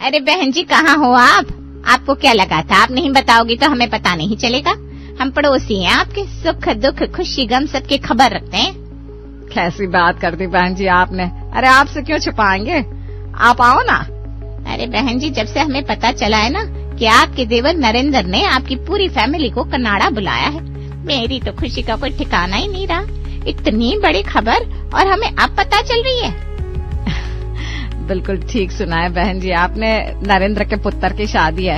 अरे बहन जी कहाँ हो आप? आपको क्या लगा था आप नहीं बताओगी तो हमें पता नहीं चलेगा? हम पड़ोसी हैं आपके, सुख दुख खुशी गम सबकी खबर रखते हैं। कैसी बात कर दी बहन जी आपने। अरे आपसे क्यों छुपाएंगे, आप आओ ना। अरे बहन जी जब से हमें पता चला है ना कि आपके देवर नरेंद्र ने आपकी पूरी फैमिली को कनाडा बुलाया है, मेरी तो खुशी का कोई ठिकाना ही नहीं रहा। इतनी बड़ी खबर और हमें अब पता चल रही है। बिल्कुल ठीक सुना है बहन जी आपने। नरेंद्र के पुत्र की शादी है,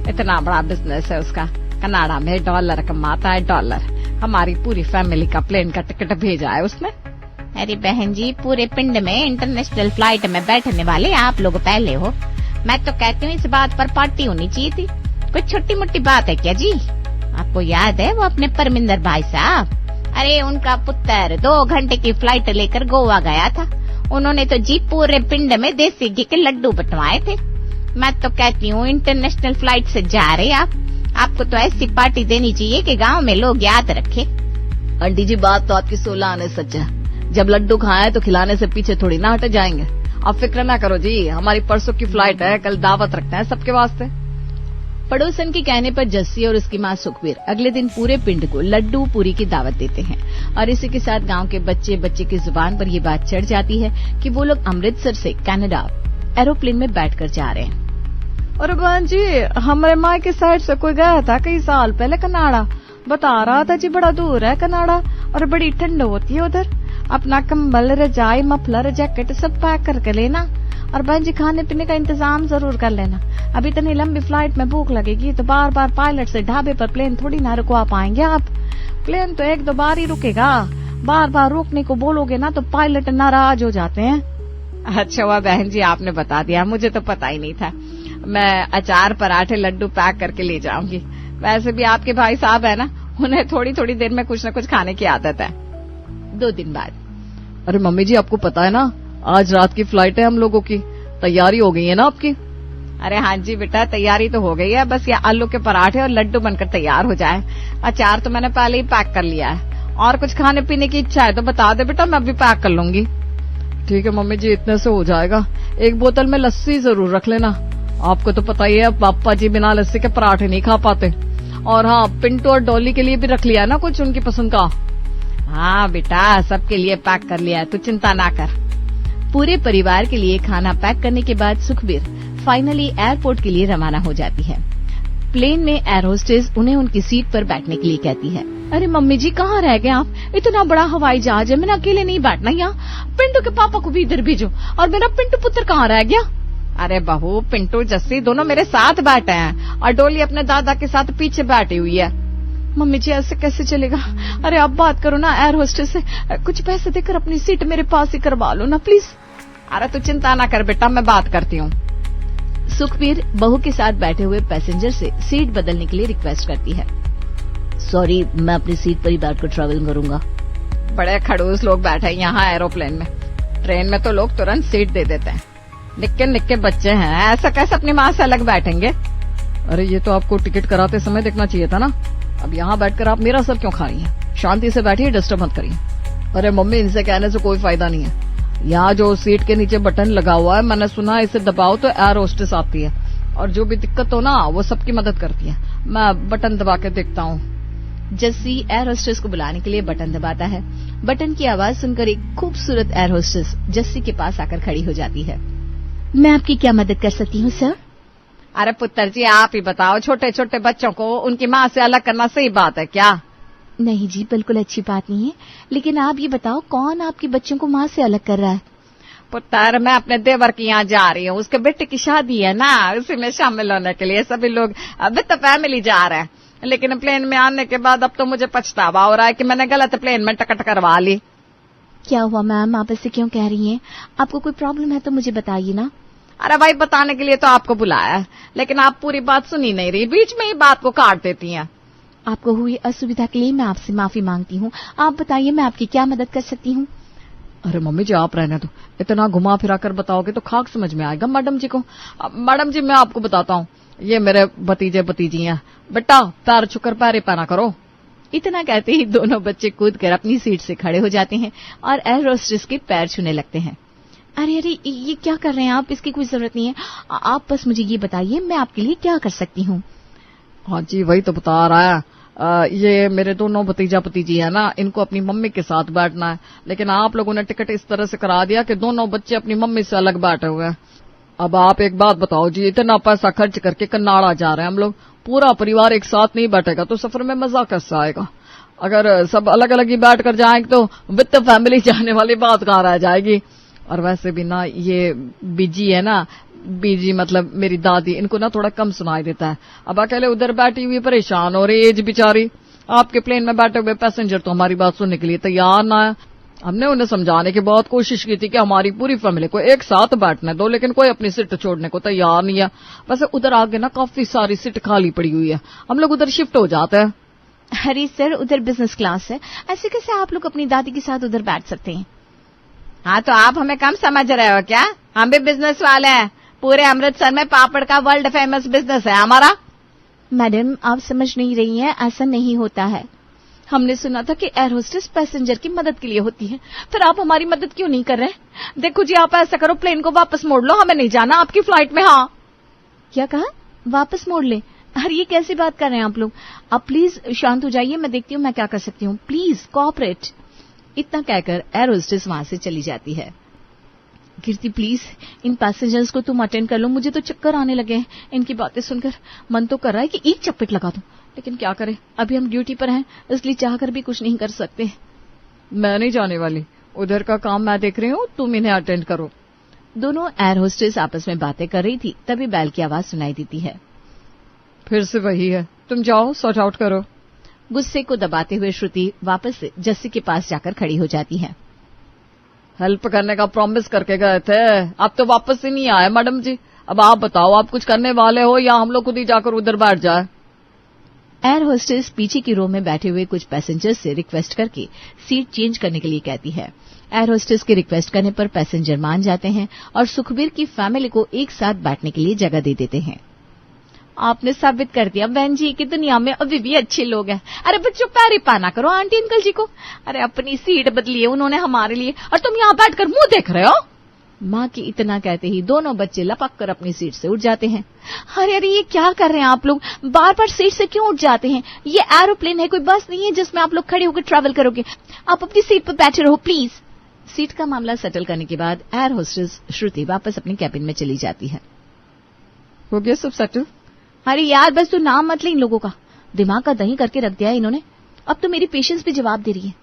इतना बड़ा बिजनेस है उसका, कनाडा में डॉलर कमाता है, डॉलर। हमारी पूरी फैमिली का प्लेन का टिकट भेजा है उसने। अरे बहन जी पूरे पिंड में इंटरनेशनल फ्लाइट में बैठने वाले आप लोग पहले हो। मैं तो कहती हूँ इस बात पर पार्टी होनी चाहिए थी। कोई छोटी मोटी बात है क्या जी? आपको याद है वो अपने परमिंदर भाई साहब, अरे उनका पुत्र 2 घंटे की फ्लाइट लेकर गोवा गया था। उन्होंने तो जी पूरे पिंड में देसी घी के लड्डू बंटवाए थे। मैं तो कहती हूँ इंटरनेशनल फ्लाइट से जा रहे आपको तो ऐसी पार्टी देनी चाहिए कि गांव में लोग याद रखे। आंटी जी बात तो आपकी 16 आने सच है। जब लड्डू खाए तो खिलाने से पीछे थोड़ी ना हट जाएंगे। आप फिक्र ना करो जी, हमारी परसों की फ्लाइट है, कल दावत रखते हैं सबके वास्ते। पड़ोसन के कहने पर जस्सी और उसकी मां सुखबीर अगले दिन पूरे पिंड को लड्डू पूरी की दावत देते हैं और इसी के साथ गांव के बच्चे की जुबान पर ये बात चढ़ जाती है कि वो लोग अमृतसर से कनाडा एरोप्लेन में बैठकर जा रहे हैं। और बहन जी हमारे माँ की साइड से कोई गया था कई साल पहले कनाडा, बता रहा था जी बड़ा दूर है कनाडा और बड़ी ठंड होती है उधर। अपना कंबल रजाई मफलर जैकेट सब पैक करके लेना और बहन जी खाने पीने का इंतजाम जरूर कर लेना। अभी इतनी लंबी फ्लाइट में भूख लगेगी तो बार बार पायलट से ढाबे पर प्लेन थोड़ी ना रुकवा पाएंगे आप। प्लेन तो 1-2 बार ही रुकेगा, बार बार रोकने को बोलोगे ना तो पायलट नाराज हो जाते हैं। अच्छा हुआ बहन जी आपने बता दिया, मुझे तो पता ही नहीं था। मैं अचार पराठे लड्डू पैक करके ले जाऊंगी। वैसे भी आपके भाई साहब है ना, उन्हें थोड़ी थोड़ी देर में कुछ न कुछ खाने की आदत है। 2 दिन बाद। अरे मम्मी जी आपको पता है ना आज रात की फ्लाइट है हम लोगों की, तैयारी हो गई है ना आपकी? अरे हाँ जी बेटा तैयारी तो हो गई है, बस ये आलू के पराठे और लड्डू बनकर तैयार हो जाए। अचार तो मैंने पहले ही पैक कर लिया है और कुछ खाने पीने की इच्छा है तो बता दे बेटा, मैं अभी पैक कर लूंगी। ठीक है मम्मी जी इतने से हो जाएगा। 1 बोतल में लस्सी जरूर रख लेना, आपको तो पता ही है पापा जी बिना लस्सी के पराठे नहीं खा पाते। और हाँ पिंटू और डॉली के लिए भी रख लिया ना कुछ उनकी पसंद का। हाँ बेटा सबके लिए पैक कर लिया है, तू चिंता ना कर। पूरे परिवार के लिए खाना पैक करने के बाद सुखबीर फाइनली एयरपोर्ट के लिए रवाना हो जाती है। प्लेन में एयर होस्टेस उन्हें उनकी सीट पर बैठने के लिए कहती है। अरे मम्मी जी कहाँ रह गए आप? इतना बड़ा हवाई जहाज है, मैंने अकेले नहीं बैठना यहाँ। पिंटू के पापा को भी इधर भेजो। और मेरा पिंटू पुत्र कहाँ रह गया? अरे बहू पिंटू जस्सी दोनों मेरे साथ बैठे हैं और डोली अपने दादा के साथ पीछे बैठी हुई है। मम्मी जी ऐसे कैसे चलेगा? अरे आप बात करो ना एयर होस्टेस से, कुछ पैसे देकर अपनी सीट मेरे पास ही करवा लो ना प्लीज। अरे तू चिंता ना कर बेटा, मैं बात करती हूँ। सुखबीर बहू के साथ बैठे हुए पैसेंजर से सीट बदलने के लिए रिक्वेस्ट करती है। सॉरी मैं अपनी सीट पर ही बैठकर ट्रैवल करूंगा। बड़े खड़ूस लोग बैठे हैं यहाँ एरोप्लेन में, ट्रेन में तो लोग तुरंत सीट दे देते हैं। निक्के निक्के बच्चे हैं, ऐसा कैसे अपनी माँ से अलग बैठेंगे? अरे ये तो आपको टिकट कराते समय देखना चाहिए था ना। अब यहाँ बैठकर आप मेरा सर क्यों खा रही हैं? शांति से बैठिए, डिस्टर्ब मत करिए। अरे मम्मी इनसे कहने से कोई फायदा नहीं है। यहाँ जो सीट के नीचे बटन लगा हुआ है मैंने सुना इसे दबाओ तो एयर होस्टेस आती है और जो भी दिक्कत हो ना वो सबकी मदद करती है। मैं बटन दबा के देखता हूँ। जस्सी एयर होस्टेस को बुलाने के लिए बटन दबाता है। बटन की आवाज सुनकर एक खूबसूरत एयर होस्टेस जस्सी के पास आकर खड़ी हो जाती है। मैं आपकी क्या मदद कर सकती हूँ सर? अरे पुत्र जी आप ही बताओ, छोटे छोटे बच्चों को उनकी माँ से अलग करना सही बात है क्या? नहीं जी बिल्कुल अच्छी बात नहीं है, लेकिन आप ये बताओ कौन आपके बच्चों को माँ से अलग कर रहा है? पुत्र मैं अपने देवर की यहाँ जा रही हूँ, उसके बेटे की शादी है ना, उसी में शामिल होने के लिए सभी लोग अभी तो फैमिली जा रहे हैं। लेकिन प्लेन में आने के बाद अब तो मुझे पछतावा हो रहा है कि मैंने गलत प्लेन में टिकट करवा ली। क्या हुआ मैम, आप ऐसे क्यों कह रही हैं? आपको कोई प्रॉब्लम है तो मुझे बताइए ना। अरे भाई बताने के लिए तो आपको बुलाया है, लेकिन आप पूरी बात सुनी नहीं रही, बीच में ही बात को काट देती हैं। आपको हुई असुविधा के लिए मैं आपसे माफी मांगती हूँ। आप बताइए मैं आपकी क्या मदद कर सकती हूँ? अरे मम्मी जी आप रहने दो, इतना घुमा फिरा कर बताओगे तो खाक समझ में आएगा मैडम जी को। मैडम जी मैं आपको बताता हूँ, ये मेरे भतीजे भतीजी हैं। बेटा पैर छुकर पैर पहना करो। इतना कहते ही दोनों बच्चे कूदकर अपनी सीट से खड़े हो जाते हैं और एयर होस्टेस के पैर छूने लगते हैं। अरे अरे ये क्या कर रहे हैं आप? इसकी कोई जरूरत नहीं है। आप बस मुझे ये बताइए मैं आपके लिए क्या कर सकती हूँ। हाँ जी, वही तो बता रहा है। ये मेरे दोनों भतीजा भतीजी है ना, इनको अपनी मम्मी के साथ बैठना है, लेकिन आप लोगों ने टिकट इस तरह से करा दिया कि दोनों बच्चे अपनी मम्मी से अलग बैठे हुए हैं। अब आप एक बात बताओ जी, इतना पैसा खर्च करके कन्नाड़ा जा रहे हैं हम लोग, पूरा परिवार एक साथ नहीं बैठेगा तो सफर में मजा कैसे आएगा? अगर सब अलग अलग ही बैठ कर जाएंगे तो विद फैमिली जाने वाली बात कहाँ रह जाएगी। और वैसे भी ना ये बीजी है ना, बीजी मतलब मेरी दादी, इनको ना थोड़ा कम सुनाई देता है। अब अकेले उधर बैठी हुई परेशान हो रही एज बिचारी। आपके प्लेन में बैठे हुए पैसेंजर तो हमारी बात सुनने के लिए तैयार ना है। हमने उन्हें समझाने की बहुत कोशिश की थी कि हमारी पूरी फैमिली को एक साथ बैठने दो, लेकिन कोई अपनी सीट छोड़ने को तैयार नहीं है। वैसे उधर आगे ना काफी सारी सीट खाली पड़ी हुई है, हम लोग उधर शिफ्ट हो जाते हैं। अरे सर उधर बिजनेस क्लास है, ऐसे कैसे आप लोग अपनी दादी के साथ उधर बैठ सकते हैं? हाँ तो आप हमें कम समझ रहे हो क्या? हम भी बिजनेस वाले हैं, पूरे अमृतसर में पापड़ का वर्ल्ड फेमस बिजनेस है हमारा। मैडम आप समझ नहीं रही हैं, ऐसा नहीं होता है। हमने सुना था कि एयर होस्टेस पैसेंजर की मदद के लिए होती है, फिर आप हमारी मदद क्यों नहीं कर रहे? देखो जी आप ऐसा करो, प्लेन को वापस मोड़ लो, हमें नहीं जाना आपकी फ्लाइट में। हाँ क्या कहा? वापस मोड़ ले? अरे ये कैसी बात कर रहे हैं आप लोग? आप प्लीज शांत हो जाइए, मैं देखती हूँ मैं क्या कर सकती हूँ, प्लीज कोऑपरेट। इतना कहकर एयर होस्टेस वहां से चली जाती है। कीर्ति प्लीज इन पैसेंजर्स को तुम अटेंड कर लो, मुझे तो चक्कर आने लगे हैं इनकी बातें सुनकर। मन तो कर रहा है कि एक चप्पट लगा दूं, लेकिन क्या करें, अभी हम ड्यूटी पर हैं, इसलिए चाहकर भी कुछ नहीं कर सकते। मैं नहीं जाने वाली, उधर का काम मैं देख रही हूँ, तुम इन्हें अटेंड करो। दोनों एयर होस्टेस आपस में बातें कर रही थी, तभी बैल की आवाज सुनाई देती है। फिर से वही है, तुम जाओ सॉर्ट आउट करो। गुस्से को दबाते हुए श्रुति वापस से जस्सी के पास जाकर खड़ी हो जाती है। हेल्प करने का प्रॉमिस करके गए थे, आप तो वापस ही नहीं आए मैडम जी। अब आप बताओ, आप कुछ करने वाले हो या हम लोग खुद ही जाकर उधर बैठ जाए? एयर होस्टेस पीछे की रो में बैठे हुए कुछ पैसेंजर्स से रिक्वेस्ट करके सीट चेंज करने के लिए कहती है। एयर होस्टेस के रिक्वेस्ट करने पर पैसेंजर मान जाते हैं और सुखबीर की फैमिली को एक साथ बैठने के लिए जगह दे देते हैं। आपने साबित कर दिया बहन जी कि दुनिया में अभी भी अच्छे लोग हैं। अरे बच्चों पैर ही पाना करो आंटी अंकल जी को। अरे अपनी सीट बदली है उन्होंने हमारे लिए, और तुम यहाँ बैठकर मुंह देख रहे हो। माँ की इतना कहते ही दोनों बच्चे लपक कर अपनी सीट से उठ जाते हैं। अरे अरे ये क्या कर रहे हैं आप लोग, बार बार सीट से क्यों उठ जाते हैं? ये एरोप्लेन है, कोई बस नहीं है जिसमें आप लोग खड़े होकर ट्रैवल करोगे। आप अपनी सीट पर बैठे रहो प्लीज। सीट का मामला सेटल करने के बाद एयर होस्टेस श्रुति वापस अपनी कैबिन में चली जाती है। हो गया सब सेटल? अरे यार बस तू नाम मत ले इन लोगों का, दिमाग का दही करके रख दिया है इन्होंने। अब तो मेरी पेशेंस भी जवाब दे रही है।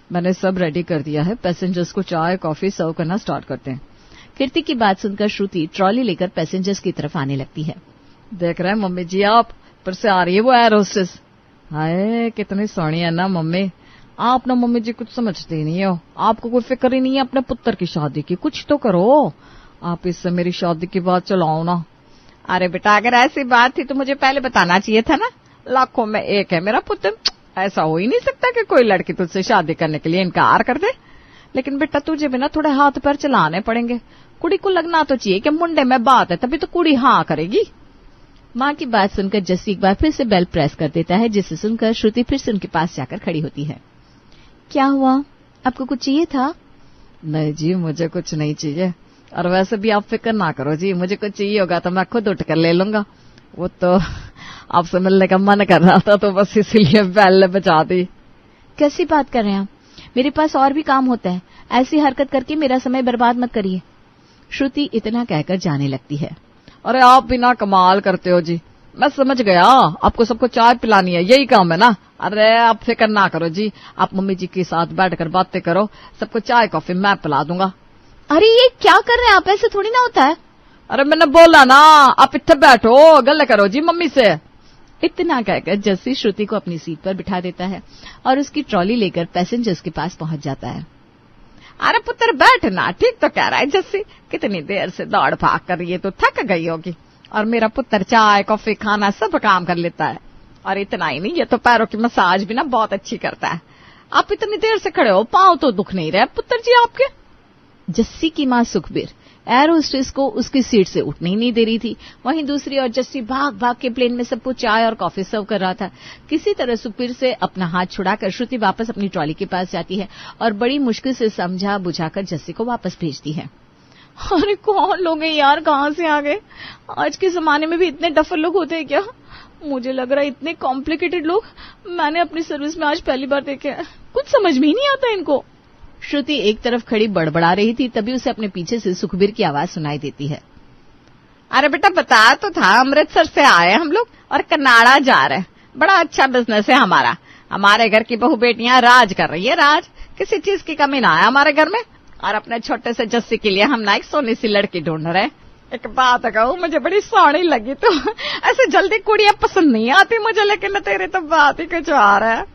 मैंने सब रेडी कर दिया है, पैसेंजर्स को चाय कॉफी सर्व करना स्टार्ट करते हैं। कीर्ति की बात सुनकर श्रुति ट्रॉली लेकर पैसेंजर्स की तरफ आने लगती है। देख रहे हैं मम्मी जी, आप फिर से आ रही है वो एयर होस्टेस। हाय कितनी सोहनी है ना मम्मी। आप ना मम्मी जी कुछ समझते ही नहीं हो, आपको कोई फिक्र ही नहीं है अपने पुत्र की शादी की। कुछ तो करो, आप इससे मेरी शादी की बात चलाओ ना। अरे बेटा अगर ऐसी बात थी तो मुझे पहले बताना चाहिए था ना, लाखों में एक है मेरा पुत्र, ऐसा हो ही नहीं सकता कि कोई लड़की तुझसे शादी करने के लिए इनकार कर दे। लेकिन बेटा तुझे भी ना थोड़े हाथ पैर चलाने पड़ेंगे, कुड़ी को लगना तो चाहिए कि मुंडे में बात है, तभी तो कुड़ी हाँ करेगी। माँ की बात सुनकर जस्सी एक बार फिर से बेल प्रेस कर देता है, जिसे सुनकर श्रुति फिर से उनके पास जाकर खड़ी होती है। क्या हुआ, आपको कुछ चाहिए था? नहीं जी मुझे कुछ नहीं चाहिए, और वैसे भी आप फिक्र ना करो जी, मुझे कुछ चाहिए होगा तो मैं खुद उठ कर ले लूंगा। वो तो आपसे मिलने का मन कर रहा था तो बस इसीलिए बेल बचा दी। कैसी बात कर रहे हैं आप, मेरे पास और भी काम होता है, ऐसी हरकत करके मेरा समय बर्बाद मत करिए। श्रुति इतना कहकर जाने लगती है। अरे आप भी ना कमाल करते हो जी, मैं समझ गया आपको सबको चाय पिलानी है, यही काम है ना। अरे आप फिक्र ना करो जी, आप मम्मी जी के साथ बैठकर बातें करो, सबको चाय कॉफी मैं पिला दूंगा। अरे ये क्या कर रहे हैं आप, ऐसे थोड़ी ना होता है। अरे मैंने बोला ना आप इत्थे बैठो, गल्ले करो जी मम्मी से। इतना कहकर जस्सी श्रुति को अपनी सीट पर बिठा देता है और उसकी ट्रॉली लेकर पैसेंजर्स के पास पहुंच जाता है। अरे पुत्र बैठना, ठीक तो कह रहा है जस्सी, कितनी देर से दौड़ भाग कर रही है तो थक गई होगी, और मेरा पुत्र चाय कॉफी खाना सब काम कर लेता है। और इतना ही नहीं, ये तो पैरों की मसाज भी ना बहुत अच्छी करता है। आप इतनी देर से खड़े हो, पांव तो दुख नहीं रहे पुत्र जी आपके। जस्सी की मां सुखबीर एयर होस्टेस को उसकी सीट से उठने ही नहीं दे रही थी, वहीं दूसरी ओर जस्सी भाग भाग के प्लेन में सबको चाय और कॉफी सर्व कर रहा था। किसी तरह सुखबीर से अपना हाथ छुड़ाकर श्रुति वापस अपनी ट्रॉली के पास जाती है और बड़ी मुश्किल से समझा बुझाकर जस्सी को वापस भेजती है। अरे कौन लोग हैं यार, कहाँ से आ गए? आज के जमाने में भी इतने डफर लोग होते हैं क्या? मुझे लग रहा है इतने कॉम्प्लिकेटेड लोग मैंने अपनी सर्विस में आज पहली बार देखे हैं। कुछ समझ में ही नहीं आता इनको। श्रुति एक तरफ खड़ी बड़बड़ा रही थी, तभी उसे अपने पीछे से सुखबीर की आवाज सुनाई देती है। अरे बेटा बताया तो था, अमृतसर से आए हम लोग और कनाडा जा रहे हैं। बड़ा अच्छा बिजनेस है हमारा। हमारे घर की बहू बेटियां राज कर रही है, राज। किसी चीज की कमी ना है हमारे घर में। और अपने छोटे से जस्सी के लिए हम ना एक सोनी सी लड़की ढूंढ रहे हैं। एक बात कहूं, मुझे बड़ी सोहनी लगी तो ऐसे जल्दी कुड़ियां पसंद नहीं आती मुझे, लेकिन तेरे तो बात ही कुछ आ रहा है।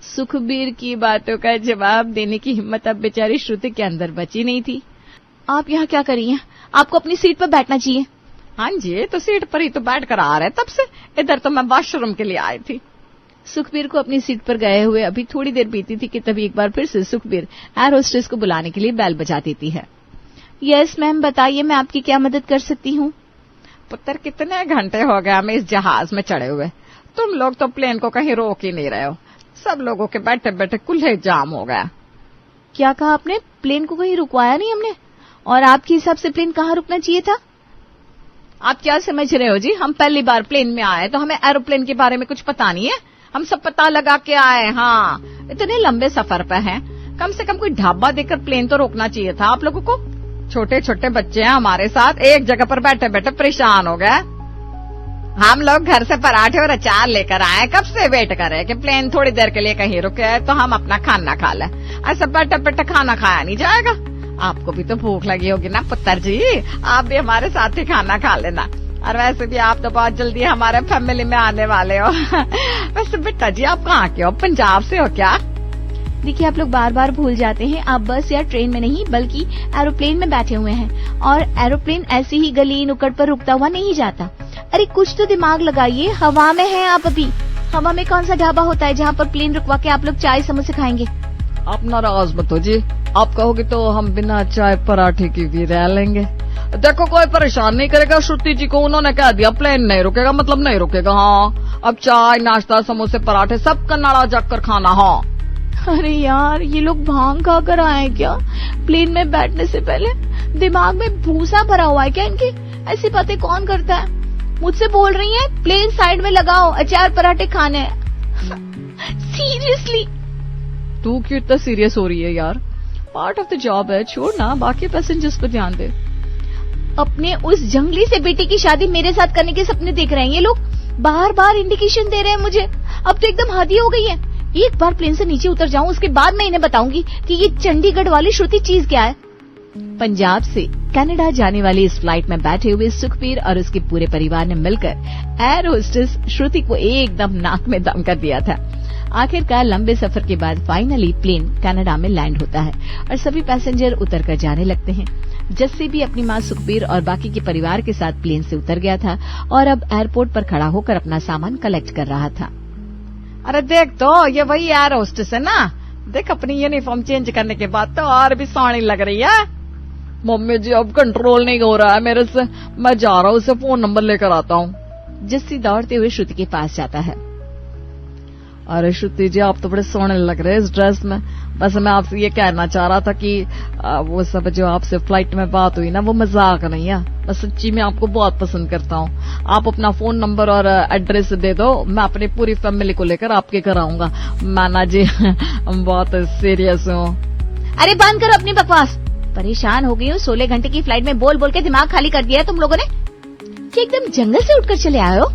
सुखबीर की बातों का जवाब देने की हिम्मत अब बेचारी श्रुति के अंदर बची नहीं थी। आप यहाँ क्या कर रही हैं? आपको अपनी सीट पर बैठना चाहिए। हाँ जी, तो सीट पर ही तो बैठ कर आ रहे तब से। इधर तो मैं वॉशरूम के लिए आई थी। सुखबीर को अपनी सीट पर गए हुए अभी थोड़ी देर बीती थी कि तभी एक बार फिर से सुखबीर एयर होस्टेस को बुलाने के लिए बेल बजा देती है। यस मैम, बताइए मैं आपकी क्या मदद कर सकती हूँ? पुत्र कितने घंटे हो गए हमें इस जहाज में चढ़े हुए। तुम लोग तो प्लेन को कहीं रोक ही नहीं रहे हो। सब लोगों के बैठे बैठे कुल्हे जाम हो गया। क्या कहा आपने? प्लेन को कहीं रुकवाया नहीं हमने। और आपके हिसाब से प्लेन कहाँ रुकना चाहिए था? आप क्या समझ रहे हो जी? हम पहली बार प्लेन में आए तो हमें एरोप्लेन के बारे में कुछ पता नहीं है। हम सब पता लगा के आए। हाँ, इतने लंबे सफर पे हैं, कम से कम कोई ढाबा देकर प्लेन तो रोकना चाहिए था आप लोगों को। छोटे छोटे बच्चे हैं हमारे साथ, एक जगह पर बैठे बैठे परेशान हो गए। हम लोग घर से पराठे और अचार लेकर आए, कब से वेट कर रहे कि प्लेन थोड़ी देर के लिए कहीं रुके तो हम अपना खाना खा लें। ऐसे बैठे बैठे खाना खाया नहीं जाएगा। आपको भी तो भूख लगी होगी ना पुत्र जी, आप भी हमारे साथ ही खाना खा लेना। और वैसे भी आप तो बहुत जल्दी हमारे फैमिली में आने वाले हो। वैसे बेटा जी आप कहाँ के हो? पंजाब से हो क्या? देखिए आप लोग बार बार भूल जाते हैं, आप बस या ट्रेन में नहीं बल्कि एरोप्लेन में बैठे हुए हैं। और एरोप्लेन ऐसी ही गली नुक्कड़ पर रुकता हुआ नहीं जाता। अरे कुछ तो दिमाग लगाइए, हवा में हैं आप अभी। हवा में कौन सा ढाबा होता है जहाँ पर प्लेन रुकवा के आप लोग चाय समोसे खाएंगे? आप नाराज मत हो जी, आप कहोगे तो हम बिना चाय पराठे की भी रह लेंगे। देखो कोई परेशान नहीं करेगा श्रुति जी को, उन्होंने कह दिया प्लेन नहीं रुकेगा मतलब नहीं रुकेगा। हाँ, अब चाय नाश्ता समोसे पराठे सब कन्नाडा जाकर खाना। हाँ अरे यार ये लोग भांग खा कर आए हैं क्या? प्लेन में बैठने से पहले दिमाग में भूसा भरा हुआ है क्या इनके? ऐसी बातें कौन करता है? मुझसे बोल रही हैं प्लेन साइड में लगाओ, अचार पराठे खाने हैं। सीरियसली तू क्यों इतना सीरियस हो रही है यार? पार्ट ऑफ द जॉब है, छोड़ ना, बाकी पैसेंजर्स पर ध्यान दे। अपने उस जंगली से बेटे की शादी मेरे साथ करने के सपने देख रहे हैं ये लोग। बार बार इंडिकेशन दे रहे हैं मुझे। अब तो एकदम हद ही हो गई है। एक बार प्लेन से नीचे उतर जाऊं, उसके बाद मैं इन्हें बताऊंगी कि ये चंडीगढ़ वाली श्रुति चीज क्या है। पंजाब से कनाडा जाने वाली इस फ्लाइट में बैठे हुए सुखबीर और उसके पूरे परिवार ने मिलकर एयर होस्टेस श्रुति को एकदम नाक में दम कर दिया था। आखिरकार लंबे सफर के बाद फाइनली प्लेन कनाडा में लैंड होता है और सभी पैसेंजर उतर कर जाने लगते हैं। जस्सी भी अपनी माँ सुखबीर और बाकी के परिवार के साथ प्लेन से उतर गया था और अब एयरपोर्ट पर खड़ा होकर अपना सामान कलेक्ट कर रहा था। अरे देख तो, ये वही एयर होस्टेस है ना? देख अपनी यूनिफॉर्म चेंज करने के बाद तो और भी सोहनी लग रही है। मम्मी जी अब कंट्रोल नहीं हो रहा है मेरे से, मैं जा रहा हूँ, उसे फोन नंबर लेकर आता हूँ। जस्सी दौड़ते हुए श्रुति के पास जाता है। अरे श्रुति जी आप तो बड़े सोहने लग रहे हैं इस ड्रेस में। बस मैं आपसे ये कहना चाह रहा था कि वो सब जो आपसे फ्लाइट में बात हुई ना वो मजाक नहीं है। बस सच्ची में आपको बहुत पसंद करता हूँ। आप अपना फोन नंबर और एड्रेस दे दो, मैं अपनी पूरी फैमिली को लेकर आपके घर आऊंगा। माना जी बहुत सीरियस हूँ। अरे बंद करो अपनी बकवास, परेशान हो गई हूँ। 16 घंटे की फ्लाइट में बोल बोल के दिमाग खाली कर दिया है तुम लोगों ने। कि एकदम जंगल से उठकर चले आए हो?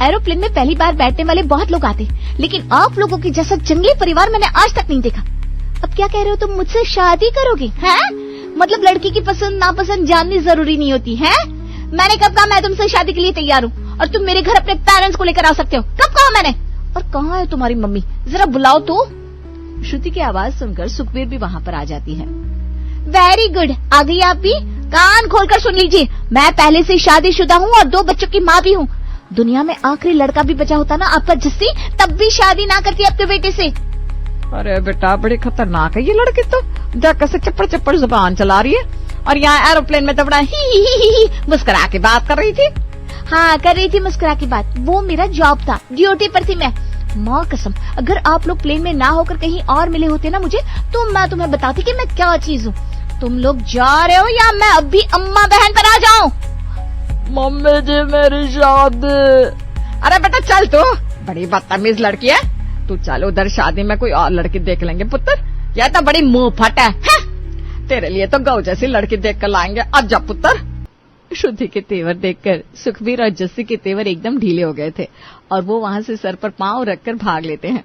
एरोप्लेन में पहली बार बैठने वाले बहुत लोग आते, लेकिन आप लोगों के जैसा जंगली परिवार मैंने आज तक नहीं देखा। अब क्या कह रहे हो तुम? मुझसे शादी करोगे हैं? मतलब लड़की की पसंद नापसंद जाननी जरूरी नहीं होती है? मैंने कब कहा मैं तुमसे शादी के लिए तैयार हूँ और तुम मेरे घर अपने पेरेंट्स को लेकर आ सकते हो? कब कहा मैंने? और कहाँ है तुम्हारी मम्मी? जरा बुलाओ तो। श्रुति की आवाज सुनकर सुखबीर भी वहाँ पर आ जाती है। वेरी गुड, आ गई आप भी। कान खोलकर सुन लीजिए, मैं पहले से शादीशुदा हूँ और 2 बच्चों की माँ भी हूँ। दुनिया में आखिरी लड़का भी बचा होता ना आपका जस्सी, तब भी शादी ना करती अपने बेटे से। अरे बेटा बड़ी खतरनाक है ये लड़की तो, देख कैसे चप्पड़ चप्पड़ जुबान चला रही है। और यहाँ एरोप्लेन में तो बड़ा ही मुस्कुरा के बात कर रही थी। हाँ कर रही थी मुस्कुरा की बात, वो मेरा जॉब था, ड्यूटी पर थी मैं। माँ कसम, अगर आप लोग प्लेन में ना होकर कहीं और मिले होते ना मुझे, तो मैं तुम्हें बताती कि मैं क्या चीज हूँ। तुम लोग जा रहे हो या मैं अभी अम्मा बहन पर आ जाऊं? मम्मी जी मेरी शादी। अरे बेटा चल तू, बड़ी बदतमीज लड़की है तू। चल उधर शादी में कोई और लड़की देख लेंगे पुत्र। यह तो बड़ी मुंह फट है। तेरे लिए तो गौ जैसी लड़की देख कर लाएंगे। अब जा पुत्र। श्रुति के तेवर देखकर सुखबीर और जस्सी के तेवर एकदम ढीले हो गए थे और वो वहां से सर पर पांव रखकर भाग लेते हैं।